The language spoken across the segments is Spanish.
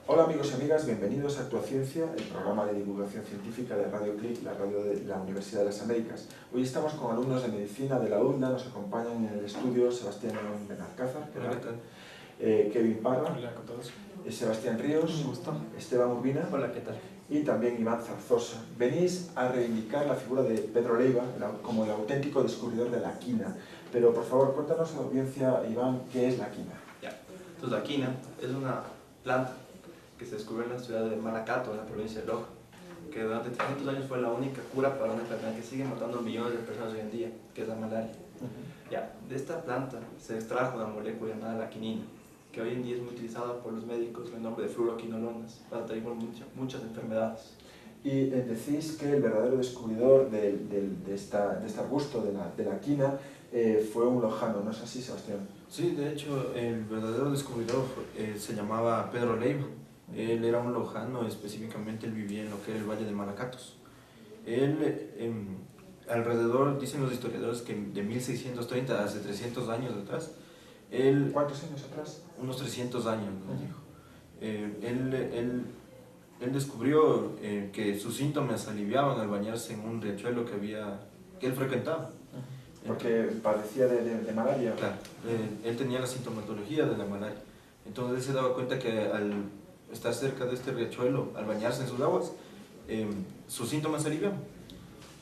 Hola amigos y amigas, bienvenidos a Actuaciencia, el programa de divulgación científica de Radio CLIC, la radio de la Universidad de las Américas. Hoy estamos con alumnos de medicina de la UNDA, nos acompañan en el estudio Sebastián Benalcázar, Kevin Parra, hola a todos. Sebastián Ríos, Un gusto. Esteban Urbina, Hola, ¿qué tal? y también Iván Zarzosa. Venís a reivindicar la figura de Pedro Leiva como el auténtico descubridor de la quina. Pero por favor, cuéntanos a la audiencia, Iván, ¿qué es la quina? Entonces, la quina es una planta que se descubrió en la ciudad de Malacato, en la provincia de Loja, que durante 300 años fue la única cura para una enfermedad que sigue matando a millones de personas hoy en día, que es la malaria. De esta planta se extrajo una molécula llamada la quinina, que hoy en día es muy utilizada por los médicos con el nombre de fluoroquinolonas para tratar muchas enfermedades. Y decís que el verdadero descubridor de este arbusto, de la quina, fue un lojano, ¿no es así, Sebastián? Sí, de hecho, el verdadero descubridor se llamaba Pedro Leiva. Él era un lojano, específicamente él vivía en lo que era el Valle de Malacatos. Él, alrededor, dicen los historiadores, que de 1630, hace 300 años atrás, él... ¿Cuántos años atrás? Unos 300 años, nos dijo. Él descubrió que sus síntomas aliviaban al bañarse en un riachuelo que él frecuentaba. Porque padecía de malaria. Claro, él tenía la sintomatología de la malaria. Entonces él se daba cuenta que al estar cerca de este riachuelo, al bañarse en sus aguas, sus síntomas se aliviaban.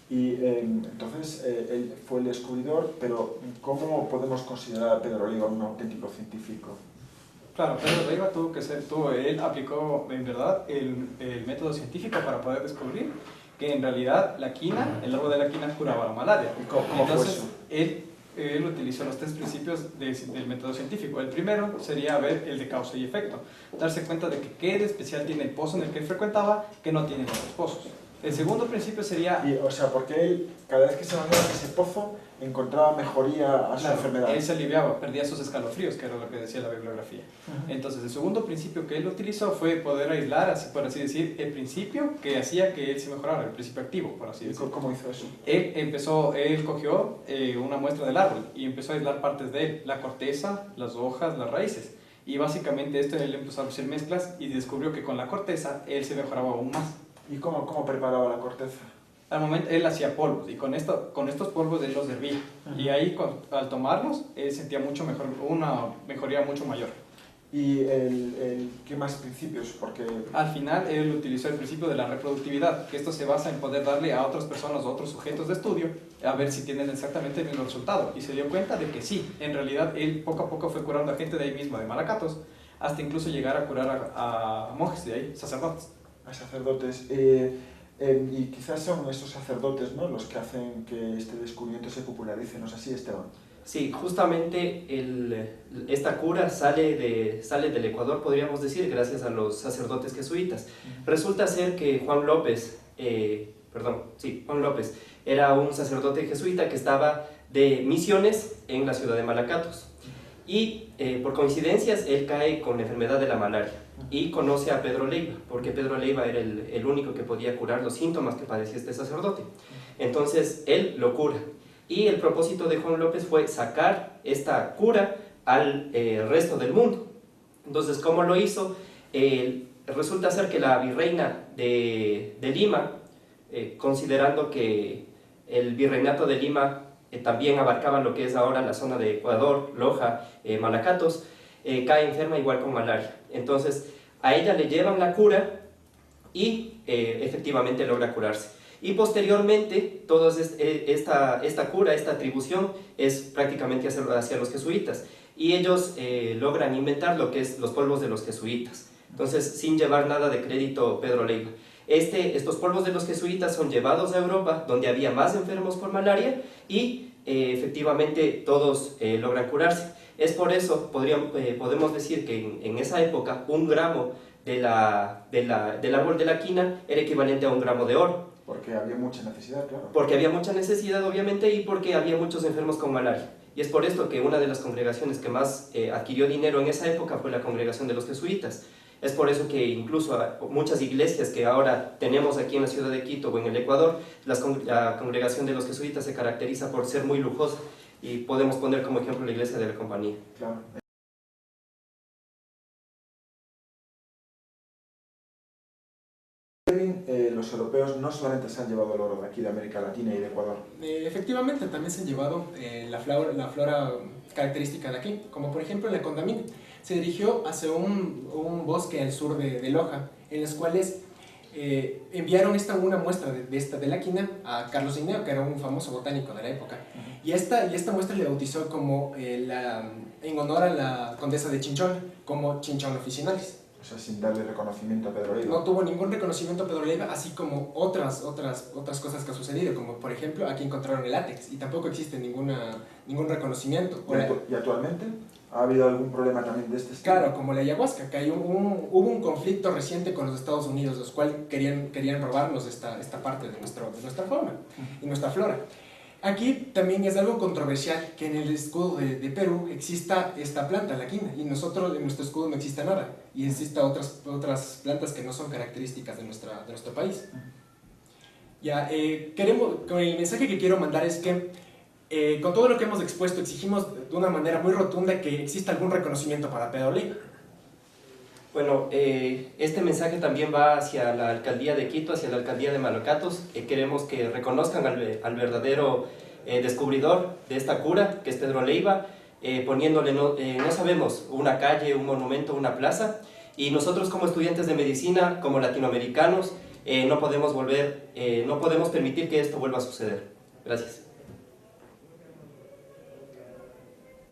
Y entonces él fue el descubridor, pero ¿cómo podemos considerar a Pedro Leiva un auténtico científico? Claro, Pedro Leiva él aplicó en verdad el método científico para poder descubrir que en realidad la quina, el árbol de la quina curaba la malaria. ¿Cómo Entonces, fue eso? él utilizó los tres principios del método científico. El primero sería ver el de causa y efecto, darse cuenta de que qué de especial tiene el pozo en el que él frecuentaba que no tienen otros pozos. El segundo principio sería... O sea, porque él, cada vez que se bañaba en ese pozo, encontraba mejoría a su enfermedad. Él se aliviaba, perdía sus escalofríos, que era lo que decía la bibliografía. Entonces, el segundo principio que él utilizó fue poder aislar, por así decir, el principio que hacía que él se mejorara, el principio activo, por así decirlo. ¿Cómo hizo eso? Él cogió una muestra del árbol y empezó a aislar partes de él, la corteza, las hojas, las raíces. Y básicamente él empezó a hacer mezclas y descubrió que con la corteza él se mejoraba aún más. ¿Y cómo preparaba la corteza? Al momento él hacía polvos y con estos polvos él los hervía. Y ahí al tomarlos él sentía una mejoría mucho mayor. ¿Y qué más principios? Porque... Al final él utilizó el principio de la reproductividad, que esto se basa en poder darle a otras personas o otros sujetos de estudio a ver si tienen exactamente el mismo resultado. Y se dio cuenta de que sí, en realidad él poco a poco fue curando a gente de ahí mismo, de Malacatos, hasta incluso llegar a curar a monjes de ahí, sacerdotes. A sacerdotes. Y quizás son estos sacerdotes, ¿no?, los que hacen que este descubrimiento se popularice, ¿no es así, Esteban? Sí, justamente esta cura sale del Ecuador, podríamos decir, gracias a los sacerdotes jesuitas. Resulta ser que Juan López era un sacerdote jesuita que estaba de misiones en la ciudad de Malacatos. Y por coincidencias él cae con la enfermedad de la malaria y conoce a Pedro Leiva, porque Pedro Leiva era el único que podía curar los síntomas que padecía este sacerdote. Entonces él lo cura. Y el propósito de Juan López fue sacar esta cura al resto del mundo. Entonces, ¿cómo lo hizo? Resulta ser que la virreina de Lima, considerando que el virreinato de Lima también abarcaba lo que es ahora la zona de Ecuador, Loja, Malacatos, cae enferma igual con malaria. Entonces, a ella le llevan la cura y efectivamente logra curarse. Y posteriormente, esta cura, esta atribución, es prácticamente hacia los jesuitas. Y ellos logran inventar lo que es los polvos de los jesuitas. Entonces, sin llevar nada de crédito Pedro Leiva. Estos polvos de los jesuitas son llevados a Europa, donde había más enfermos por malaria, y efectivamente todos logran curarse. Es por eso, podemos decir que en esa época, 1 gramo del árbol de la quina era equivalente a 1 gramo de oro. Porque había mucha necesidad, claro. Porque había mucha necesidad, obviamente, y porque había muchos enfermos con malaria. Y es por esto que una de las congregaciones que más adquirió dinero en esa época fue la congregación de los jesuitas. Es por eso que incluso muchas iglesias que ahora tenemos aquí en la ciudad de Quito o en el Ecuador, la congregación de los jesuitas se caracteriza por ser muy lujosa. Y podemos poner como ejemplo la iglesia de la Compañía. Claro. los europeos no solamente se han llevado el oro de aquí de América Latina y de Ecuador. Efectivamente, también se han llevado la flora característica de aquí, como por ejemplo la condamine. Se dirigió hacia un bosque al sur de Loja, en los cuales enviaron una muestra de la quina a Carlos Linneo, que era un famoso botánico de la época. Y esta muestra le bautizó como en honor a la condesa de Chinchón, como Chinchón officinalis. O sea, sin darle reconocimiento a Pedro Leiva. No tuvo ningún reconocimiento a Pedro Leiva, así como otras cosas que han sucedido, como por ejemplo aquí encontraron el látex y tampoco existe ningún reconocimiento. ¿Y actualmente? ¿Ha habido algún problema también de este estilo? Claro, como la ayahuasca, que hubo un conflicto reciente con los Estados Unidos, los cuales querían robarnos esta parte de nuestra fauna y nuestra flora. Aquí también es algo controversial que en el escudo de Perú exista esta planta, la quina, y nosotros en nuestro escudo no existe nada, y existen otras plantas que no son características de nuestro país. Ya, con el mensaje que quiero mandar es que con todo lo que hemos expuesto exigimos de una manera muy rotunda que exista algún reconocimiento para Pedro Leiva. Bueno, este mensaje también va hacia la alcaldía de Quito, hacia la alcaldía de Malacatos. Queremos que reconozcan al verdadero descubridor de esta cura, que es Pedro Leiva, poniéndole, no sabemos, una calle, un monumento, una plaza. Y nosotros como estudiantes de medicina, como latinoamericanos, no podemos permitir que esto vuelva a suceder. Gracias.